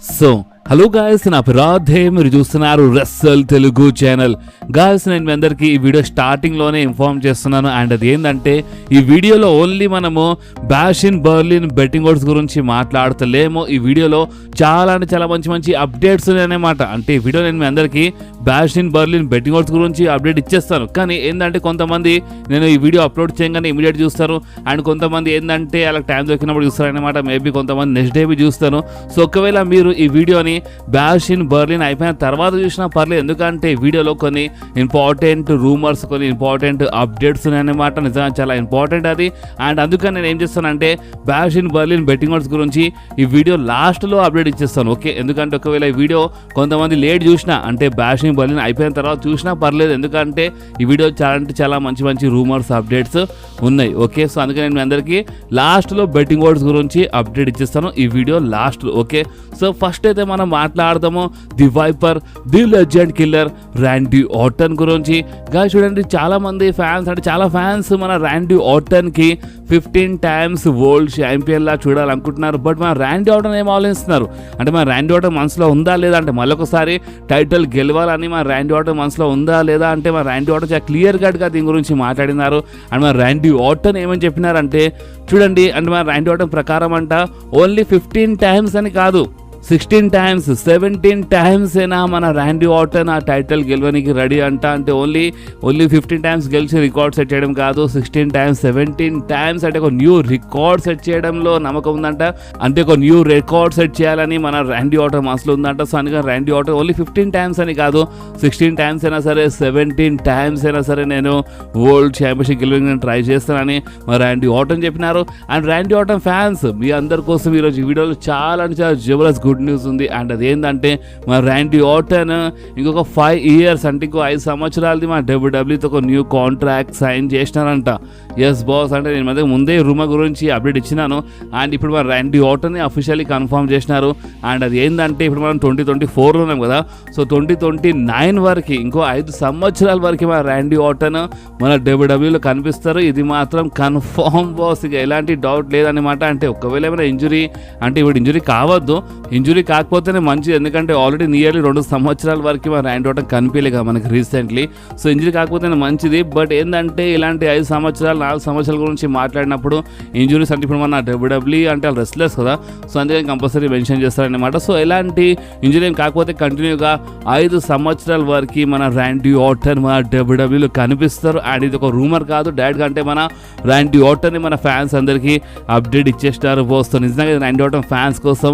So, hello guys, నా పేరు మీరు చూస్తున్నారు రెస్సల్ తెలుగు ఛానల్. గాయస్, నేను మీ అందరికీ ఈ వీడియో స్టార్టింగ్లోనే ఇన్ఫార్మ్ చేస్తున్నాను. అండ్ అది ఏంటంటే, ఈ వీడియోలో ఓన్లీ మనము bash in Berlin betting odds గురించి మాట్లాడతలేము. ఈ వీడియోలో చాలా అంటే చాలా మంచి అప్డేట్స్ ఉన్నాయన్నమాట. అంటే ఈ వీడియో నేను మీ అందరికీ bash in Berlin betting odds గురించి అప్డేట్ ఇచ్చేస్తాను. కానీ ఏంటంటే, కొంతమంది నేను ఈ వీడియో అప్లోడ్ చేయగానే ఇమీడియట్ చూస్తారు, అండ్ కొంతమంది ఏంటంటే అలా టైం దొరికినప్పుడు చూస్తారనమాట. మేబీ కొంతమంది నెక్స్ట్ డే చూస్తారు. సో ఒకవేళ మీరు ఈ వీడియోని బ్యాష్ ఇన్ బర్లిన్ అయిపోయిన తర్వాత చూసినా పర్లేదు, ఎందుకంటే వీడియోలో కొన్ని ఇంపార్టెంట్ రూమర్స్, కొన్ని ఇంపార్టెంట్ అప్డేట్స్ ఉన్నాయన్నమాట. నిజంగా చాలా ఇంపార్టెంట్ అది. అండ్ అందుకని నేను ఏం చేస్తానంటే, bash in Berlin betting odds గురించి ఈ వీడియో లాస్ట్లో అప్డేట్ ఇచ్చేస్తాను. ఓకే, ఎందుకంటే ఒకవేళ ఈ వీడియో కొంతమంది లేట్ చూసినా, అంటే బ్యాష్ ఇన్ బర్లిన్ అయిపోయిన తర్వాత చూసినా పర్లేదు, ఎందుకంటే ఈ వీడియో చాలా అంటే చాలా మంచి రూమర్స్ అప్డేట్స్ ఉన్నాయి. ఓకే, సో అందుకని నేను మీ అందరికీ లాస్ట్లో బెట్టింగ్ ఓడ్స్ గురించి అప్డేట్ ఇచ్చేస్తాను ఈ వీడియో లాస్ట్లో. ఓకే, సో ఫస్ట్ అయితే మనం మాట్లాడదాము the viper, the legend killer Randy Orton గురించి. గాయ్స్ చూడండి, చాలా మంది ఫ్యాన్స్, అంటే చాలా ఫ్యాన్స్ మన ర్యాండీ ఆర్టన్ కి 15 times వరల్డ్ ఛాంపియన్ లా చూడాలనుకుంటున్నారు. బట్ మన ర్యాండీ ఆర్టన్ ఏం ఆలోచిస్తున్నారు అంటే, మన ర్యాండీ ఆర్టన్ మనసులో ఉందా లేదా, అంటే మళ్ళొకసారి టైటిల్ గెలవాలని మన ర్యాండీ ఆర్టన్ మనసులో ఉందా లేదా అంటే, మన ర్యాండీ ఆర్టన్ చాలా క్లియర్ కట్గా దీని గురించి మాట్లాడినారు. అండ్ మన ర్యాండీ ఆర్టన్ ఏమని చెప్పినారంటే, చూడండి, అంటే మన ర్యాండీ ఆర్టన్ ప్రకారం అంట ఓన్లీ 15 times అని కాదు, 16 times, 17 times అయినా మన ర్యాండీ ఆర్టన్ ఆ టైటిల్ గెలవడానికి రెడీ అంట. అంటే ఓన్లీ 15 times గెలిచి రికార్డ్ సెట్ చేయడం కాదు, 16 times, 17 times అంటే ఒక న్యూ రికార్డ్ సెట్ చేయడంలో నమ్మకం ఉందంట. అంటే ఒక న్యూ రికార్డ్ సెట్ చేయాలని మన ర్యాండీ ఆర్టన్ మనసులో ఉందంట. సో అందుకని ర్యాండీ ఆర్టన్ ఓన్లీ 15 times అని కాదు, 16 times అయినా సరే, 17 times అయినా సరే నేను వరల్డ్ ఛాంపియన్షిప్ గెలవడానికి ట్రై చేస్తానని మా ర్యాండీ ఆర్టన్ చెప్పినారు. అండ్ ర్యాండీ ఆర్టన్ ఫ్యాన్స్, మీ అందరి కోసం ఈరోజు ఈ వీడియోలో చాలా అంటే చాలా జబర్దస్త్ గుడ్ న్యూస్ ఉంది. అండ్ అదేంటంటే, మన ర్యాండీ ఆర్టన్ ఇంకొక 5 years, అంటే ఇంకో 5 సంవత్సరాలది మన డబ్ల్యూడబ్ల్యూతో ఒక న్యూ కాంట్రాక్ట్ సైన్ చేసినారంట. ఎస్ బాస్, అంటే నేను ముందే రూమర్ గురించి అప్డేట్ ఇచ్చినాను. అండ్ ఇప్పుడు మన ర్యాండీ ఆర్టన్ని అఫీషియల్లీ కన్ఫర్మ్ చేసినారు. అండ్ అది ఏంటంటే, ఇప్పుడు మనం 2024లో ఉన్నాం కదా, సో 2029 వరకు, ఇంకో 5 సంవత్సరాల వరకు మన ర్యాండీ ఆర్టన్ మన డబ్ల్యూడబ్ల్యూలో కనిపిస్తారు. ఇది మాత్రం కన్ఫర్మ్ బాస్, ఇక ఎలాంటి డౌట్ లేదన్నమాట. అంటే ఒకవేళ ఏమైనా ఇంజురీ, అంటే ఇప్పుడు ఇంజురీ కావద్దు, ఇంజురీ కాకపోతేనే మంచిది, ఎందుకంటే ఆల్రెడీ నియర్లీ 2 సంవత్సరాల వరకు మన ర్యాండీ ఆర్టన్ కనిపించలే కదా మనకి రీసెంట్లీ. సో ఇంజురీ కాకపోతేనే మంచిది. బట్ ఏంటంటే, ఇలాంటి 5 సంవత్సరాలు 4 సంవత్సరాల గురించి మాట్లాడినప్పుడు ఇంజురీస్ అంటే ఇప్పుడు మన డబ్ల్యూడబ్ల్యూ అంటే వాళ్ళు రెస్లర్స్ కదా, సో అందుకని కంపల్సరీ మెన్షన్ చేస్తారనమాట. సో ఎలాంటి ఇంజురీ ఏం కాకపోతే కంటిన్యూగా 5 సంవత్సరాల వరకు మన ర్యాండీ ఆర్టన్ మన డబ్ల్యూడబ్ల్యూలో కనిపిస్తారు. అండ్ ఇది ఒక రూమర్ కాదు, డైరెక్ట్గా అంటే మన ర్యాండీ ఆర్టన్ని మన ఫ్యాన్స్ అందరికీ అప్డేట్ ఇచ్చేస్తారు బాస్. నిజంగా ర్యాండీ ఆర్టన్ ఫ్యాన్స్ కోసం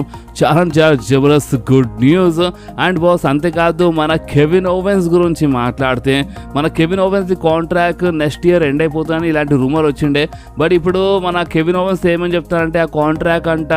చాలా Jabardasth good news. And boss అంతేకాదు, మన కెవిన్ ఓవెన్స్ గురించి మాట్లాడితే, మన Kevin ovens contract next year end అయిపోతుందని ఇలాంటి రూమర్ వచ్చిండే. బట్ ఇప్పుడు మన కెవిన్ ఓవెన్స్ ఏమని చెప్తారంటే, ఆ కాంట్రాక్ట్ అంట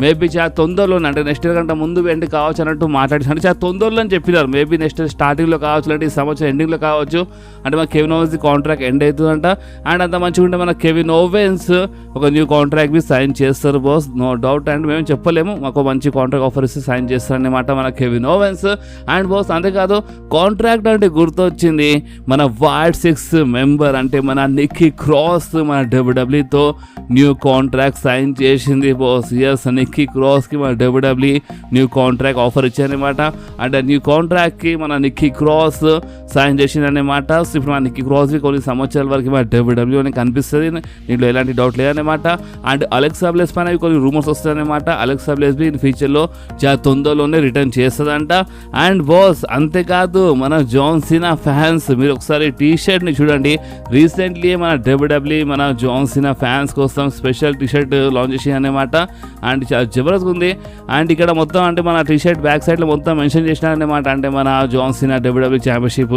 మేబీ చాలా తొందరలో, అంటే నెక్స్ట్ ఇయర్ కంటే ముందు ఎండ్ కావచ్చు అన్నట్టు మాట్లాడి, అంటే చాలా తొందరలో అని చెప్పినారు. మేబీ నెక్స్ట్ స్టార్టింగ్లో కావచ్చు, అంటే ఈ సంవత్సరం ఎండింగ్లో కావచ్చు. అంటే మన కెవిన్ ఓవెన్స్ కాంట్రాక్ట్ ఎండ్ అవుతుందంట. అండ్ అంత మంచిగా ఉంటే మన కెవిన్ ఓవెన్స్ ఒక న్యూ కాంట్రాక్ట్ బి సైన్ చేస్తారు బాస్, నో డౌట్. అండ్ మేము చెప్పలేము, మాకు మంచి కాంట్రాక్ట్ ఆఫర్ ఇస్తే సైన్ చేస్తారన్నమాట మన కెవిన్ ఓవెన్స్. అండ్ బాస్ అంతేకాదు, కాంట్రాక్ట్ అంటే గుర్తొచ్చింది, మన వైట్ 6 మెంబర్ అంటే మన నిక్కీ క్రాస్ మన డబ్ల్యూడబ్ల్యూతో న్యూ కాంట్రాక్ట్ సైన్ చేసింది బాస్. ఎస్, నిక్కీ క్రాస్కి మన డబ్ల్యూడబ్ల్యూ న్యూ కాంట్రాక్ట్ ఆఫర్ ఇచ్చారనమాట. అంటే న్యూ కాంట్రాక్ట్కి మన నిక్కీ క్రాస్ సైన్ చేసిందన్నమాట. సో ఇప్పుడు మన నిక్కీ క్రాస్కి కొన్ని సంవత్సరాల వరకు మన డబ్ల్యూడబ్ల్యూ అని కనిపిస్తుంది, దీంట్లో ఎలాంటి డౌట్ లేదన్నమాట. అండ్ అలెక్సా బ్లెస్ పైన కొన్ని రూమర్స్ వస్తాయన్నమాట. అలెక్సా బ్లెస్ బి ఫ్యూచర్లో చాలా తొందరలోనే రిటర్న్ చేస్తుందంట. అండ్ బాస్ అంతేకాదు, మన జాన్ సీనా ఫ్యాన్స్, మీరు ఒకసారి టీ షర్ట్ని చూడండి. రీసెంట్లీ మన డబ్ల్యూడబ్ల్యూ మన జాన్ సీనా ఫ్యాన్స్ కోసం స్పెషల్ టీ షర్ట్ లాంచ్ చేసి అనమాట. అండ్ చాలా జబర్దస్త్ ఉంది. అండ్ ఇక్కడ మొత్తం అంటే మన టీ షర్ట్ బ్యాక్ సైడ్లో మొత్తం మెన్షన్ చేసినారనమాట. అంటే మన John Cena WWE championship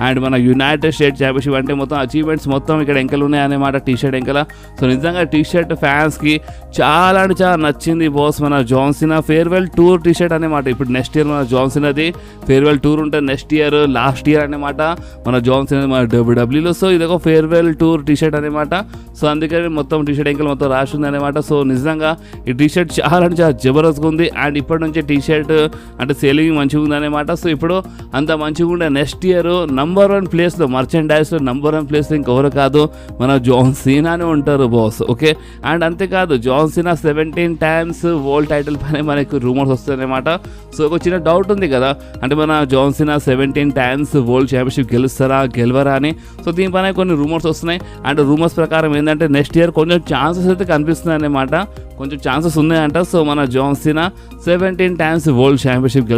and మన యునైటెడ్ స్టేట్ ఛాంపియన్షిప్, అంటే మొత్తం అచీవ్మెంట్స్ మొత్తం ఇక్కడ ఎంకలు ఉన్నాయన్నమాట టీ షర్ట్ ఎంకల. సో నిజంగా టీ షర్ట్ ఫ్యాన్స్కి చాలా అంటే చాలా నచ్చింది బాస్. మన John Cena farewell tour T shirt అనమాట. ఇప్పుడు నెక్స్ట్ ఇయర్ మన జాన్ సీనాది ఫేర్వెల్ టూర్ ఉంటుంది, నెక్స్ట్ ఇయర్ లాస్ట్ ఇయర్ అనమాట మన జాన్ సీనా మన డబ్ల్యూడబ్ల్యూలో. సో ఇది ఒక ఫేర్వెల్ టూర్ టీ షర్ట్ అనమాట. సో అందుకని మొత్తం టీ షర్ట్ ఎంకలు మొత్తం రాసి ఉంది అనమాట. సో నిజంగా ఈ టీ షర్ట్ చాలా అంటే చాలా జబర్దస్త్గా ఉంది. అండ్ ఇప్పటి నుంచే టీ షర్ట్ అంటే సేలింగ్ మంచిగా ఉంది అనమాట. సో ఇప్పుడు అంత మంచిగా ఉండే నెక్స్ట్ ఇయర్ నంబర్ 1 ప్లేస్లో మర్చెండైజ్లో నంబర్ 1 ప్లేస్లో ఇంకెవరు కాదు మన జాన్ సీనానే ఉంటారు బాస్. ఓకే, అండ్ అంతేకాదు John Cena 17 times world title పైన మనకు రూమర్స్ వస్తాయన్నమాట. సో ఒక చిన్న డౌట్ ఉంది కదా, అంటే మన John Cena 17 times world championship గెలువరా అని. సో దీనిపైన కొన్ని రూమర్స్ వస్తున్నాయి. అండ్ రూమర్స్ ప్రకారం ఏంటంటే నెక్స్ట్ ఇయర్ కొంచెం ఛాన్సెస్ అయితే కనిపిస్తున్నాయి అన్నమాట, కొంచెం ఛాన్సెస్ ఉన్నాయంట. సో మన John Cena 17 times world championship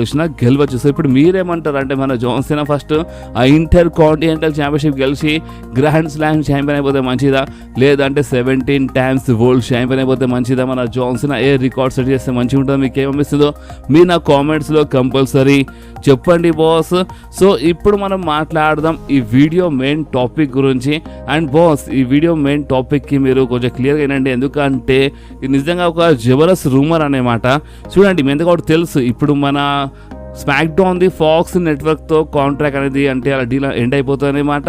గెలవచ్చు. సో ఇప్పుడు మీరేమంటారు అంటే మన జాన్ సీనా ఫస్ట్ ఆ ఇంటర్ కాంటినెంటల్ ఛాంపియన్షిప్ గెలిచి గ్రాండ్ స్లామ్ ఛాంపియన్ అయిపోతే మంచిదా, లేదంటే 17 టైమ్స్ వరల్డ్ ఛాంపియన్ అయిపోతే మంచిదా? మన జాన్ సీనా ఏ రికార్డ్ సెట్ చేస్తే మంచిగా ఉంటుందో మీకు ఏమనిపిస్తుందో మీరు నా కామెంట్స్లో కంపల్సరీ చెప్పండి బాస్. సో ఇప్పుడు మనం మాట్లాడదాం ఈ వీడియో మెయిన్ టాపిక్ గురించి. అండ్ బాస్ ఈ వీడియో మెయిన్ టాపిక్కి మీరు కొంచెం క్లియర్గా వినండి, ఎందుకంటే ఇది నిజంగా ఒక జబర్దస్త్ రూమర్ అనేమాట. చూడండి మీ ఎందుకు తెలుసు, ఇప్పుడు మన స్మాక్ డౌన్ది ఫాక్స్ నెట్వర్క్తో కాంట్రాక్ట్ అనేది అంటే అలా డీల్ ఎండ్ అయిపోతుంది అనమాట.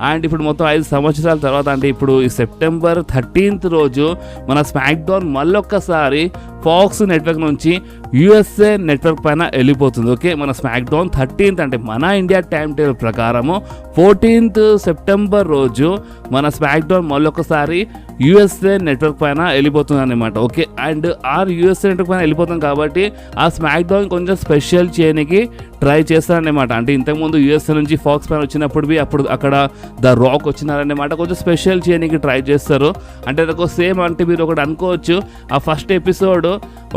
అండ్ ఇప్పుడు మొత్తం 5 సంవత్సరాల తర్వాత అంటే ఇప్పుడు ఈ సెప్టెంబర్ 13th రోజు మన స్మాక్ డౌన్ మళ్ళొక్కసారి ఫాక్స్ నెట్వర్క్ నుంచి యూఎస్ఏ నెట్వర్క్ పైన వెళ్ళిపోతుంది. ఓకే, మన స్మాక్ డౌన్ 13th అంటే మన ఇండియా టైం టేబుల్ ప్రకారము 14th సెప్టెంబర్ రోజు మన స్మాక్ డౌన్ మళ్ళొకసారి యూఎస్ఏ నెట్వర్క్ పైన వెళ్ళిపోతుంది అనమాట. ఓకే, అండ్ ఆ యూఎస్ఏ నెట్వర్క్ పైన వెళ్ళిపోతుంది కాబట్టి ఆ స్మాక్ డౌన్ కొంచెం స్పెషల్ చేయడానికి ట్రై చేస్తారనమాట. అంటే ఇంతకుముందు యూఎస్ఏ నుంచి ఫాక్స్ పైన వచ్చినప్పుడు అప్పుడు అక్కడ ద రాక్ వచ్చినారనమాట, కొంచెం స్పెషల్ చేయడానికి ట్రై చేస్తారు. అంటే అదొక సేమ్ అంటే మీరు ఒకటి అనుకోవచ్చు, ఆ ఫస్ట్ ఎపిసోడ్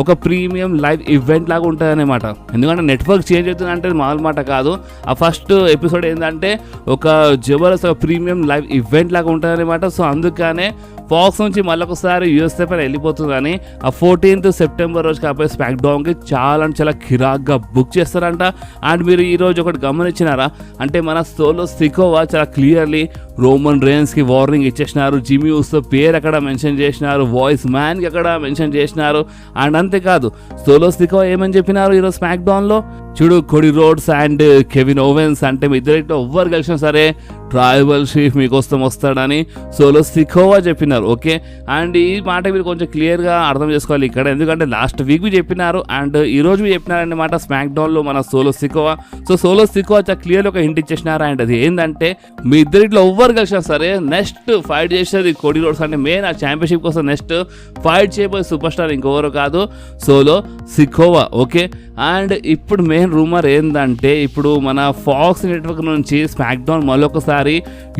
ఒక ప్రీమియం లైవ్ ఈవెంట్ లాగా ఉంటుంది అనమాట. ఎందుకంటే నెట్వర్క్ చేంజ్ అవుతుంది అంటే మామూలు మాట కాదు. ఆ ఫస్ట్ ఎపిసోడ్ ఏంటంటే ఒక జబర్దస్త్ ప్రీమియం లైవ్ ఈవెంట్ లాగా ఉంటుంది అనమాట. సో అందుకనే ఫాక్స్ నుంచి మళ్ళొకసారి యూఎస్ఏ పైన వెళ్ళిపోతుందని ఆ 14th సెప్టెంబర్ రోజు కాబట్టి స్మాక్ డౌన్కి చాలా కిరాక్గా బుక్ చేస్తారంట. అండ్ మీరు ఈరోజు ఒకటి గమనించినారా అంటే మన సోలో సికోవా చాలా క్లియర్లీ రోమన్ రేన్స్కి వార్నింగ్ ఇచ్చేసినారు, జిమ్మీ ఉసో పేరు అక్కడ మెన్షన్ చేసినారు, వాయిస్ మ్యాన్కి అక్కడ మెన్షన్ చేసినారు. అండ్ అంతేకాదు సోలో సికోవా ఏమని చెప్పినారు ఈరోజు స్మాక్ డౌన్లో, చూడు Cody roads and Kevin ovens అంటే మీ ఇద్దరిలో ఎవ్వరు కలిసినా సరే ట్రైబల్ చీఫ్ మీకోసం వస్తాడని సోలో సికోవా చెప్పినారు. ఓకే, అండ్ ఈ మాట మీరు కొంచెం క్లియర్గా అర్థం చేసుకోవాలి ఇక్కడ, ఎందుకంటే లాస్ట్ వీక్ చెప్పినారు అండ్ ఈరోజు చెప్పినారన్నమాట స్మాక్ డౌన్లో మన Solo Sikoa. So solo Sikoa చాలా క్లియర్ ఒక హింట్ ఇచ్చేసినారు. అండ్ అది ఏంటంటే మీ ఇద్దరిలో ఎవ్వరు కలిసినా సరే నెక్స్ట్ ఫైట్ చేసేది కోడీ రోడ్స్ అంటే మెయిన్ ఆ ఛాంపియన్షిప్ కోసం నెక్స్ట్ ఫైట్ చేయబోయే సూపర్ స్టార్ ఇంకెవరు కాదు సోలో సికోవా. ఓకే, అండ్ ఇప్పుడు మెయిన్ రూమర్ ఏంటంటే ఇప్పుడు మన ఫాక్స్ నెట్వర్క్ నుంచి స్మాక్ డౌన్ మళ్ళొకసారి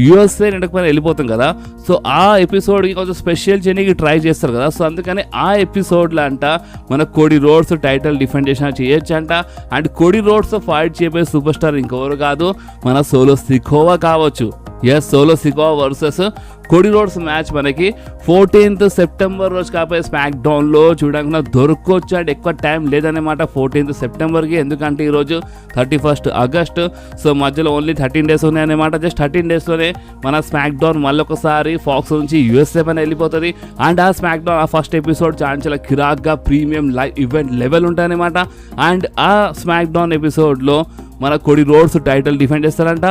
యూఎస్ఏ నెట్వర్క్ పైన వెళ్ళిపోతాం కదా. సో ఆ ఎపిసోడ్కి కొంచెం స్పెషల్ చేయడానికి ట్రై చేస్తారు కదా. సో అందుకని ఆ ఎపిసోడ్లో అంట మన కోడీ రోడ్స్ టైటిల్ డిఫెండ్ చేసిన చేయొచ్చు అంట. అండ్ కోడీ రోడ్స్ ఫైట్ చేయబోయే సూపర్ స్టార్ ఇంకెవరు కాదు మన సోలో సికోవా కావచ్చు. Yes, Solo Sikoa versus Cody Rhodes match మనకి 14th సెప్టెంబర్ రోజు కాబట్టి స్మాక్ డౌన్లో చూడకుండా దొరకొచ్చు. అంటే ఎక్కువ టైం లేదన్నమాట 14th సెప్టెంబర్కి, ఎందుకంటే ఈరోజు 31st ఆగస్ట్. సో మధ్యలో ఓన్లీ 13 days ఉన్నాయన్నమాట. జస్ట్ 13 daysలోనే మన స్మాక్ డౌన్ మళ్ళొకసారి ఫాక్స్ నుంచి యూఎస్ఏ పైన వెళ్ళిపోతుంది. అండ్ ఆ స్మాక్ డౌన్ ఆ ఫస్ట్ ఎపిసోడ్ చాలా కిరాక్గా ప్రీమియం లైవ్ ఈవెంట్ లెవెల్ ఉంటాయన్నమాట. అండ్ ఆ స్మాక్ డౌన్ ఎపిసోడ్లో మన కోడీ రోడ్స్ టైటిల్ డిఫెండ్ చేస్తారంట.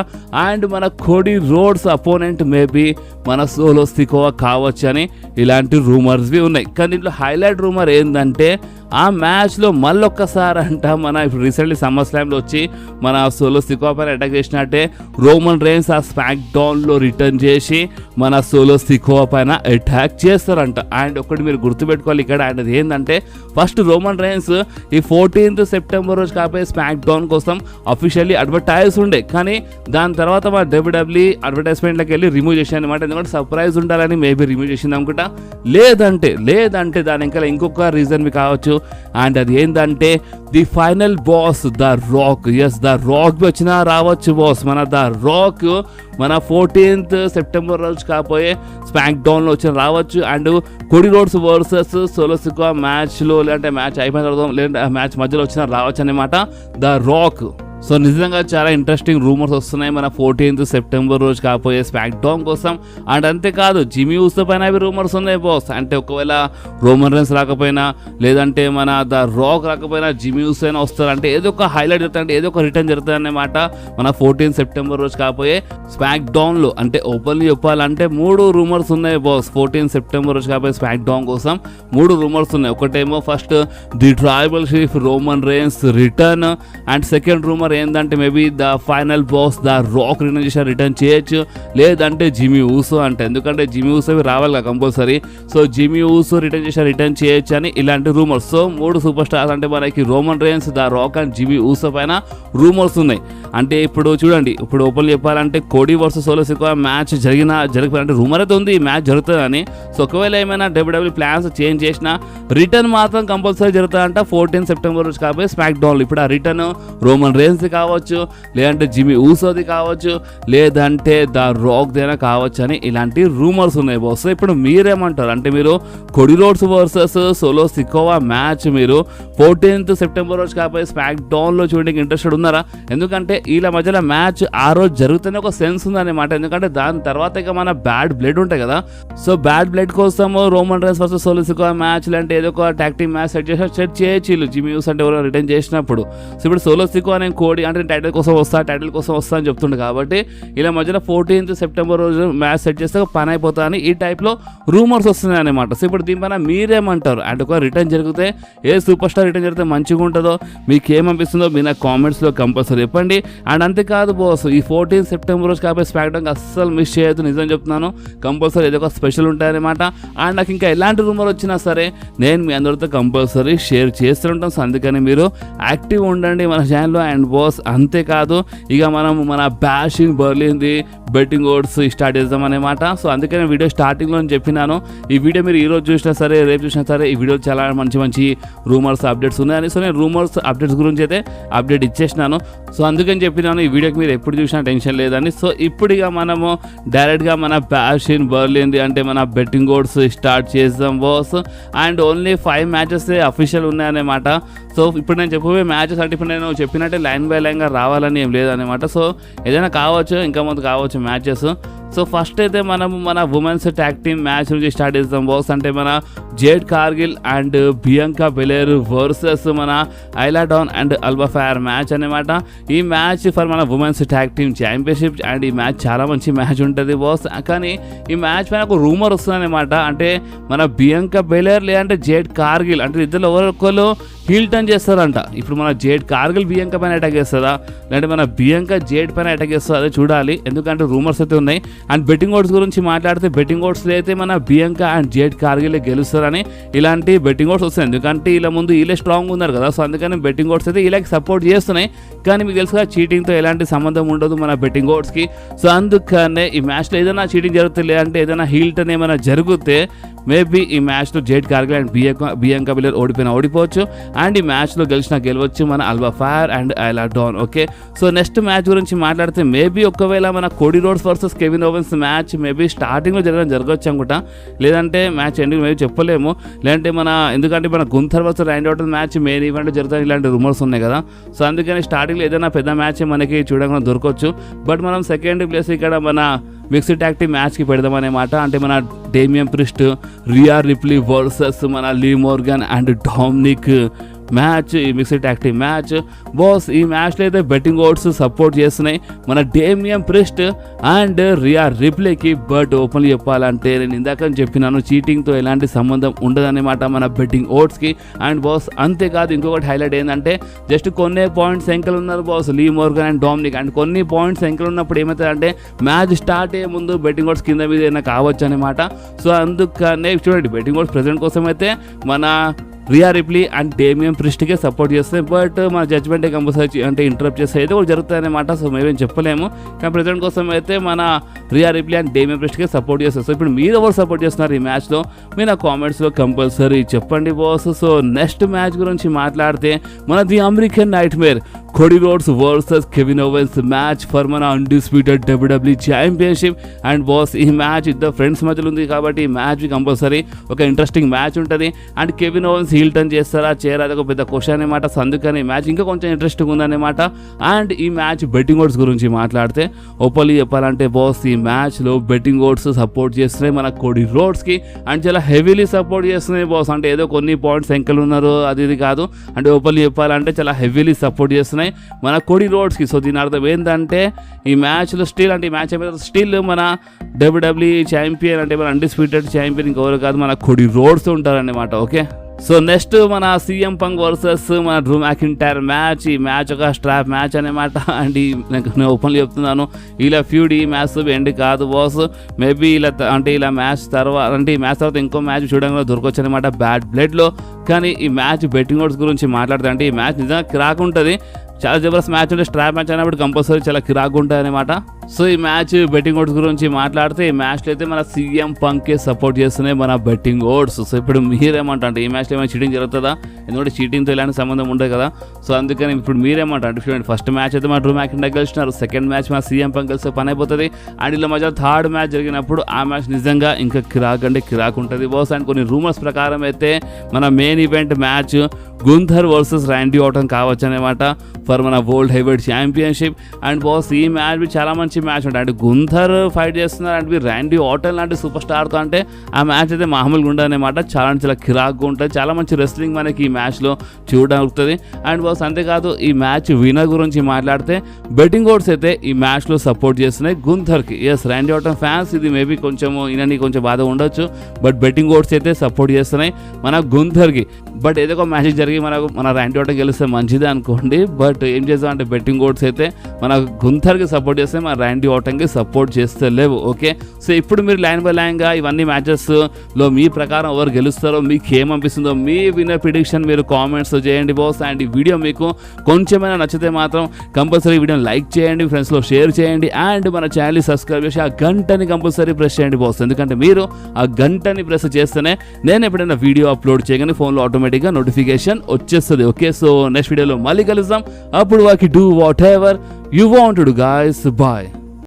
అండ్ మన కోడీ రోడ్స్ అపోనెంట్ మేబీ మన సోలో సికోవా కావచ్చు అని ఇలాంటి రూమర్స్వి ఉన్నాయి. కానీ దీంట్లో హైలైట్ రూమర్ ఏంటంటే ఆ మ్యాచ్లో మళ్ళొక్కసారి అంట మన ఇప్పుడు రీసెంట్లీ సమ్మర్ స్లామ్లో వచ్చి మన సోలో సికోవా పైన అటాక్ చేసినట్టే రోమన్ రేన్స్ ఆ స్మాక్ డౌన్లో రిటర్న్ చేసి మన సోలో సికోవా పైన అటాక్ చేస్తారంట. అండ్ ఒకటి మీరు గుర్తుపెట్టుకోవాలి ఇక్కడ, అండ్ అది ఏంటంటే ఫస్ట్ రోమన్ రేన్స్ ఈ 14th సెప్టెంబర్ రోజు కాబట్టి స్మాక్ డౌన్ కోసం అఫీషియల్లీ అడ్వర్టైజ్ ఉండే, కానీ దాని తర్వాత మా డబ్ల్యూడబ్ల్యూఈ అడ్వర్టైజ్మెంట్లోకి వెళ్ళి రిమూవ్ చేసాను అనమాట. ఎందుకంటే సర్ప్రైజ్ ఉండాలని మేబీ రిమూవ్ చేసింది అనుకుంటా, లేదంటే దాని ఇంకా ఇంకొక రీజన్ మీకు కావచ్చు. అండ్ అది ఏంటంటే the final boss the Rock. Yes, the Rock వచ్చినా రావచ్చు బాస్. మన ద రాక్ మన 14th సెప్టెంబర్ రోజు కాకపోయే స్మాక్ డౌన్లో వచ్చిన రావచ్చు. And Cody Rhodes versus Solo Sikoa మ్యాచ్లో లేదంటే మ్యాచ్ అయిపోయిన తర్వాత లేదంటే మ్యాచ్ మధ్యలో వచ్చిన రావచ్చు అన్నమాట ద రాక్. సో నిజంగా చాలా ఇంట్రెస్టింగ్ రూమర్స్ వస్తున్నాయి మన 14th సెప్టెంబర్ రోజు కాకపోయే స్మాక్ డౌన్ కోసం. అండ్ అంతేకాదు జిమ్మీ ఊసో పైన అవి రూమర్స్ ఉన్నాయి బాస్. అంటే ఒకవేళ రోమన్ రైన్స్ రాకపోయినా లేదంటే మన ద రాక్ రాకపోయినా జిమ్మీ ఊసో అయినా వస్తారు. అంటే ఏదో ఒక హైలైట్ జరుగుతుంది, అంటే ఏదో ఒక రిటర్న్ జరుగుతుంది అన్నమాట మన 14th సెప్టెంబర్ రోజు కాకపోయే స్మాక్ డౌన్లో. అంటే ఓపెన్లీ చెప్పాలంటే 3 రూమర్స్ ఉన్నాయి బాస్. 14th సెప్టెంబర్ రోజు కాకపోయే స్మాక్ డౌన్ కోసం 3 రూమర్స్ ఉన్నాయి. ఒకటేమో first the tribal chief Roman Reigns return. And second rumour ఏంటంటే maybe the final boss the Rock return చేయొచ్చు, లేదంటే జిమ్మీ ఊసో. అంటే ఎందుకంటే జిమ్మీ ఊసో రావాలి కదా కంపల్సరీ. సో జిమ్మీ ఊసో రిటర్న్ చేయొచ్చు అని ఇలాంటి రూమర్స్. సో 3 సూపర్ స్టార్స్ అంటే మనకి Roman Reigns, the Rock and Jimmy Uso పైన రూమర్స్ ఉన్నాయి. అంటే ఇప్పుడు చూడండి, ఇప్పుడు ఓపెన్ చెప్పాలంటే Cody versus Solo Sikoa match అంటే రూమర్ అయితే ఉంది ఈ మ్యాచ్ జరుగుతుందని. సో ఒకవేళ ఏమైనా WWE ప్లాన్స్ చేంజ్ చేసినా రిటర్న్ మాత్రం కంపల్సరీ జరుగుతుందంట 14th సెప్టెంబర్ రోజు కాబట్టి స్మాక్ డౌన్లో. ఇప్పుడు ఆ రిటర్న్ రోమన్ రైన్స్ కావచ్చు, లేదంటే జిమ్మీ ఊసోది కావచ్చు, లేదంటే ద రాక్ దేనా కావచ్చు అని ఇలాంటి రూమర్స్ ఉన్నాయి బాస్. ఇప్పుడు మీరేమంటారు? అంటే మీరు Cody Rhodes versus Solo Sikoa match మీరు 14th సెప్టెంబర్ రోజు కాబట్టి స్మాక్ డౌన్లో చూడడానికి ఇంట్రెస్టెడ్ ఉన్నారా? ఎందుకంటే వీళ్ళ మధ్యలో మ్యాచ్ ఆ రోజు జరుగుతున్న ఒక సెన్స్ ఉందన్నమాట. ఎందుకంటే దాని తర్వాత ఇక మన బ్యాడ్ బ్లడ్ ఉంటాయి కదా. సో బ్యాడ్ బ్లడ్ కోసం Roman Reigns versus Solo Sikoa match అంటే ఏదో ఒక టాగ్ టీమ్ మ్యాచ్ సెట్ చేయొచ్చు జిమ్మీ ఊసో అంటే ఎవరైనా రిటర్న్ చేసినప్పుడు. సో ఇప్పుడు సోలో సికోవా నేను కోడి అంటే టైటిల్ కోసం వస్తా అని చెప్తుండే కాబట్టి ఇలా మధ్యలో 14th సెప్టెంబర్ రోజు మ్యాచ్ సెట్ చేస్తే పని అయిపోతా అని ఈ టైప్లో రూమర్స్ వస్తున్నాయి అనమాట. సో ఇప్పుడు దీనిపైన మీరేమంటారు? అంటే ఒక రిటర్న్ జరిగితే ఏ సూపర్ స్టార్ రిటర్న్ జరిగితే మంచిగా ఉంటుందో, మీకు ఏమనిపిస్తుందో మీరు నా కామెంట్స్లో కంపల్సరీ చెప్పండి. అండ్ అంతేకాదు బాస్, ఈ 14th సెప్టెంబర్ రోజు కాబట్టి స్మాక్ డౌన్ అస్సలు మిస్ చేయొద్దు. నిజం చెప్తున్నాను, కంపల్సరీ ఏదో ఒక స్పెషల్ ఉంటాయన్నమాట. అండ్ నాకు ఇంకా ఎలాంటి రూమర్ వచ్చినా సరే నేను మీ అందరితో కంపల్సరీ షేర్ చేస్తుంటాను. సో అందుకని మీరు యాక్టివ్ ఉండండి మన ఛానల్లో. అండ్ బాస్ అంతేకాదు ఇక మనం మన బ్యాషింగ్ బర్లింది బెట్టింగ్ ఓడ్స్ స్టార్ట్ చేద్దాం అనమాట. సో అందుకని వీడియో స్టార్టింగ్లో చెప్పినాను, ఈ వీడియో మీరు ఈరోజు చూసినా సరే రేపు చూసినా సరే ఈ వీడియో చాలా మంచి రూమర్స్ అప్డేట్స్ ఉన్నాయని. సో నేను రూమర్స్ అప్డేట్స్ గురించి అయితే అప్డేట్ ఇచ్చేసినాను. సో అందుకని చెప్పినాను ఈ వీడియోకి మీరు ఎప్పుడు చూసినా టెన్షన్ లేదని. సో ఇప్పుడు ఇక మనము డైరెక్ట్గా మన బ్యాషింగ్ బర్లింది అంటే మన బెట్టింగ్ ఓడ్స్ స్టార్ట్ చేద్దాం boss. And only 5 matches official ఉన్నాయన్నమాట. సో ఇప్పుడు నేను చెప్పబోయే మ్యాచెస్ అంటే ఇప్పుడు నేను చెప్పినట్టే లైన్ బై లైన్గా రావాలని ఏం లేదనమాట. సో ఏదైనా కావచ్చు, ఇంకా ముందు కావచ్చు మ్యాచెస్. సో ఫస్ట్ అయితే మనము మన ఉమెన్స్ ట్యాగ్ టీమ్ మ్యాచ్ నుంచి స్టార్ట్ చేద్దాం బాస్. అంటే మన Jade Cargill and Bianca Belair versus మన Isla Dawn and Alba Fyre match అనమాట. ఈ మ్యాచ్ ఫర్ మన women's tag team championship. And ఈ మ్యాచ్ చాలా మంచి మ్యాచ్ ఉంటుంది బాస్. కానీ ఈ మ్యాచ్ పైన ఒక రూమర్ వస్తుంది అనమాట. అంటే మన బియాంకా బెలేర్ లేదంటే జేడ్ కార్గిల్ అంటే ఇద్దరు ఎవరొకరు హీల్ టర్న్ చేస్తారంట. ఇప్పుడు మన జేడ్ కార్గిల్ బియాంకా పైన అటాక్ చేస్తుందా, లేదంటే మన బియాంకా జేడ్ పైన అటాక్ చేస్తుందా అదే చూడాలి. ఎందుకంటే రూమర్స్ అయితే ఉన్నాయి. అండ్ బెట్టింగ్ ఓడ్స్ గురించి మాట్లాడితే బెట్టింగ్ ఓడ్స్లో అయితే మన బియాంకా అండ్ జేడ్ కార్గిల్ గెలుస్తారని ఇలాంటి బెట్టింగ్ ఓడ్స్ వస్తాయి. ఎందుకంటే ఇలా ముందు వీళ్ళే స్ట్రాంగ్ ఉన్నారు కదా. సో అందుకని బెట్టింగ్ ఓడ్స్ అయితే వీళ్ళకి సపోర్ట్ చేస్తున్నాయి. కానీ మీకు తెలుసుగా చీటింగ్తో ఎలాంటి సంబంధం ఉండదు మన బెట్టింగ్ ఓడ్స్కి. సో అందుకనే ఈ మ్యాచ్లో ఏదైనా చీటింగ్ జరుగుతుంది, లేదంటే ఏదైనా హీల్ టర్న్ ఏమైనా జరిగితే మేబీ ఈ మ్యాచ్లో Jade Cargill and Bianca Belair ఓడిపోవచ్చు. అండ్ ఈ మ్యాచ్లో గెలవచ్చు మన Alba Fyre and Isla Dawn. Okay, so next match గురించి మాట్లాడితే మేబీ ఒకవేళ మన Cody Rhodes versus Kevin Owens match maybe స్టార్టింగ్లో జరగచ్చు అనుకుంటా, లేదంటే మ్యాచ్ ఎండింగ్ మేబీ చెప్పలేము. లేదంటే ఎందుకంటే మన Gunther versus Randy Orton match main event జరుగుతుంది, ఇలాంటి రూమర్స్ ఉన్నాయి కదా. సో అందుకని స్టార్టింగ్లో ఏదైనా పెద్ద మ్యాచ్ మనకి చూడకుండా దొరకవచ్చు. బట్ మనం సెకండ్ ప్లేస్ ఇక్కడ మన మిక్స్డ్ ట్యాగ్ టీమ్ మ్యాచ్కి పెడదామన్నమాట. అంటే మన Damian Priest, Rhea Ripley versus మన Liv Morgan and Dominik match, ఈ mixed tag team match boss. ఈ మ్యాచ్లో అయితే బెట్టింగ్ ఓడ్స్ సపోర్ట్ చేస్తున్నాయి మన డేమియన్ ప్రిస్ట్ అండ్ రియా రిప్లీకి. బట్ ఓపెన్లీ చెప్పాలంటే నేను ఇందాక చెప్పినాను చీటింగ్తో ఎలాంటి సంబంధం ఉండదన్నమాట మన బెట్టింగ్ ఓడ్స్కి. అండ్ బాస్ అంతేకాదు ఇంకొకటి హైలైట్ ఏంటంటే జస్ట్ కొన్ని పాయింట్స్ ఎంకలు ఉన్నారు boss Lee Morgan and Dominic. And కొన్ని పాయింట్స్ ఎంకలు ఉన్నప్పుడు ఏమవుతుందంటే మ్యాచ్ స్టార్ట్ అయ్యే ముందు బెట్టింగ్ ఓడ్స్ కింద మీద ఏమైనా కావచ్చు అనమాట. సో అందుకనే చూడండి బెట్టింగ్ ఓడ్స్ ప్రెజెంట్ కోసం అయితే మన రియా రిప్లీ అండ్ డేమియన్ ప్రిస్ట్కే సపోర్ట్ చేస్తాయి. బట్ మన జడ్జ్మెంట్ కంపల్సరీ అంటే ఇంటరప్ట్ చేస్తే అయితే కూడా జరుగుతుంది అనమాట. సో మేమేం చెప్పలేము. కానీ ప్రెజెంట్ కోసం అయితే మన రియా రిప్లీ అండ్ డేమియన్ ప్రిస్ట్కే సపోర్ట్ చేస్తారు. సో ఇప్పుడు మీరు ఎవరు సపోర్ట్ చేస్తున్నారు ఈ మ్యాచ్లో మీరు నా కామెంట్స్లో కంపల్సరీ చెప్పండి బాస్. సో నెక్స్ట్ మ్యాచ్ గురించి మాట్లాడితే మన the American nightmare Cody Rhodes versus Kevin Owens match for మన undisputed WWE championship. And boss ఈ మ్యాచ్ ఇద్దరు ఫ్రెండ్స్ మధ్యలో ఉంది కాబట్టి ఈ మ్యాచ్ కంపల్సరీ ఒక ఇంట్రెస్టింగ్ మ్యాచ్ ఉంటుంది. And Kevin Owens heel turn చేస్తారా చేయరా అది ఒక పెద్ద క్వశ్చన్ అనమాట. సో అందుకని ఈ మ్యాచ్ ఇంకా కొంచెం ఇంట్రెస్టింగ్ ఉందన్నమాట. అండ్ ఈ మ్యాచ్ బెట్టింగ్ ఓడ్స్ గురించి మాట్లాడితే ఓపెన్లీ చెప్పాలంటే బాస్ ఈ మ్యాచ్లో బెట్టింగ్ ఓడ్స్ సపోర్ట్ చేస్తున్నాయి మన కోడీ రోడ్స్కి. అండ్ చాలా హెవీలీ సపోర్ట్ చేస్తున్నాయి బాస్. అంటే ఏదో కొన్ని పాయింట్స్ ఎంకలు ఉన్నారు అది ఇది కాదు. అంటే ఓపెన్లీ చెప్పాలంటే చాలా హెవీలీ సపోర్ట్ చేస్తున్నాయి మన కోడీ రోడ్స్కి. సో దీని అర్థం ఏంటంటే ఈ మ్యాచ్లో స్టిల్ అంటే ఈ మ్యాచ్ అయిపోతే స్టిల్ మన WWE ఛాంపియన్ అంటే మన అన్డిస్ప్యూటెడ్ ఛాంపియన్ ఇంకెవరు కాదు మన కోడీ రోడ్స్ ఉంటారన్నమాట. ఓకే సో నెక్స్ట్ మన CM Punk వర్సెస్ మన డ్రూ మ్యాకింటైర్ మ్యాచ్. ఈ మ్యాచ్ ఒక స్ట్రాప్ మ్యాచ్ అనమాట. అండ్ నేను ఓపెన్లీ చెప్తున్నాను ఇలా ఫ్యూడ్ ఈ మ్యాచ్ ఎండ్ కాదు బాస్. మేబీ ఇలా అంటే ఇలా మ్యాచ్ తర్వాత అంటే ఈ మ్యాచ్ తర్వాత ఇంకో మ్యాచ్ చూడడంలో దొరకొచ్చు అనమాట బ్యాడ్ బ్లడ్లో. కానీ ఈ మ్యాచ్ బెట్టింగ్ ఓడ్స్ గురించి మాట్లాడితే అంటే ఈ మ్యాచ్ నిజంగా కిరాక్ ఉంటుంది. చాలా జబర్దస్త్ మ్యాచ్ ఉంటే స్ట్రాప్ మ్యాచ్ అయినప్పుడు కంపల్సరీ చాలా కిరాక్ ఉంటుంది అనమాట. సో ఈ మ్యాచ్ బెట్టింగ్ ఓడ్స్ గురించి మాట్లాడితే ఈ మ్యాచ్లో అయితే మన CM Punkకే సపోర్ట్ చేస్తున్నాయి మన బెట్టింగ్ ఓడ్స్. సో ఇప్పుడు మీరేమంటారు ఈ మ్యాచ్లో ఏమైనా చీటింగ్ జరుగుతుందా? ఎందుకంటే చీటింగ్తో ఇలాంటి సంబంధం ఉండదు కదా. సో అందుకని ఇప్పుడు మీరేమంటారు? చూడండి ఫస్ట్ మ్యాచ్ అయితే మన డ్రూ మ్యాకింటైర్ గెలిచినారు. సెకండ్ మ్యాచ్ మన CM Punk గెలిస్తే పని అయిపోతుంది. అండ్ ఇలా మధ్య థర్డ్ మ్యాచ్ జరిగినప్పుడు ఆ మ్యాచ్ నిజంగా ఇంకా కిరాక్ అంటే కిరాక్ ఉంటుంది బాస్. అండ్ కొన్ని రూమర్స్ ప్రకారం అయితే మన main event match Gunther versus Randy Orton కావచ్చు అనమాట ఫర్ మన world heavyweight championship. And boss ఈ మ్యాచ్ చాలా మంచి మ్యాచ్ ఉంటుంది. అంటే గుంథర్ ఫైట్ చేస్తున్నారు అండ్ ర్యాండీ ఆర్టన్ లాంటి సూపర్ స్టార్తో అంటే ఆ మ్యాచ్ అయితే మామూలుగా ఉండదు అనమాట. చాలా కిరాక్గా ఉంటుంది. చాలా మంచి రెస్లింగ్ మనకి ఈ మ్యాచ్లో చూడగలుగుతుంది. అండ్ బాస్ అంతేకాదు ఈ మ్యాచ్ విన్నర్ గురించి మాట్లాడితే బెట్టింగ్ ఓడ్స్ అయితే ఈ మ్యాచ్లో సపోర్ట్ చేస్తున్నాయి గుంథర్కి. ఎస్ ర్యాండీ ఆర్టన్ ఫ్యాన్స్ ఇది మేబీ కొంచెం ఈయనని కొంచెం బాధ ఉండొచ్చు. బట్ బెట్టింగ్ ఓడ్స్ అయితే సపోర్ట్ చేస్తున్నాయి మన గుంథర్కి. బట్ ఏదో ఒక మ్యాచ్ జరిగి మన ర్యాండీ ఆర్టన్ గెలిస్తే మంచిదే అనుకోండి. బట్ ఏం చేస్తాం అంటే బెట్టింగ్ ఓడ్స్ అయితే మన గుంథర్కి సపోర్ట్ చేస్తే మన ర్యాండీ ఆర్టన్కి సపోర్ట్ చేస్తే లేవు. ఓకే సో ఇప్పుడు మీరు లైన్ బై లైన్గా ఇవన్నీ మ్యాచెస్లో మీ ప్రకారం ఎవరు గెలుస్తారో మీకు ఏమనిపిస్తుందో మీ విన్నర్ ప్రిడిక్షన్ మీరు కామెంట్స్ చేయండి బాస్. అండ్ ఈ వీడియో మీకు కొంచెమైనా నచ్చితే మాత్రం కంపల్సరీ వీడియోని లైక్ చేయండి, ఫ్రెండ్స్లో షేర్ చేయండి. అండ్ మన ఛానల్ని సబ్స్క్రైబ్ చేసి ఆ గంటని కంపల్సరీ ప్రెస్ చేయండి బాస్. ఎందుకంటే మీరు ఆ గంటని ప్రెస్ చేస్తేనే నేను ఎప్పుడైనా వీడియో అప్లోడ్ చేయగానే ఫోన్లో ఆటోమేటిక్గా నోటిఫికేషన్ వచ్చేస్తుంది. ఓకే సో నెక్స్ట్ వీడియోలో మళ్ళీ కలుద్దాం. అప్పుడు వాకి do whatever you want to do guys. Bye.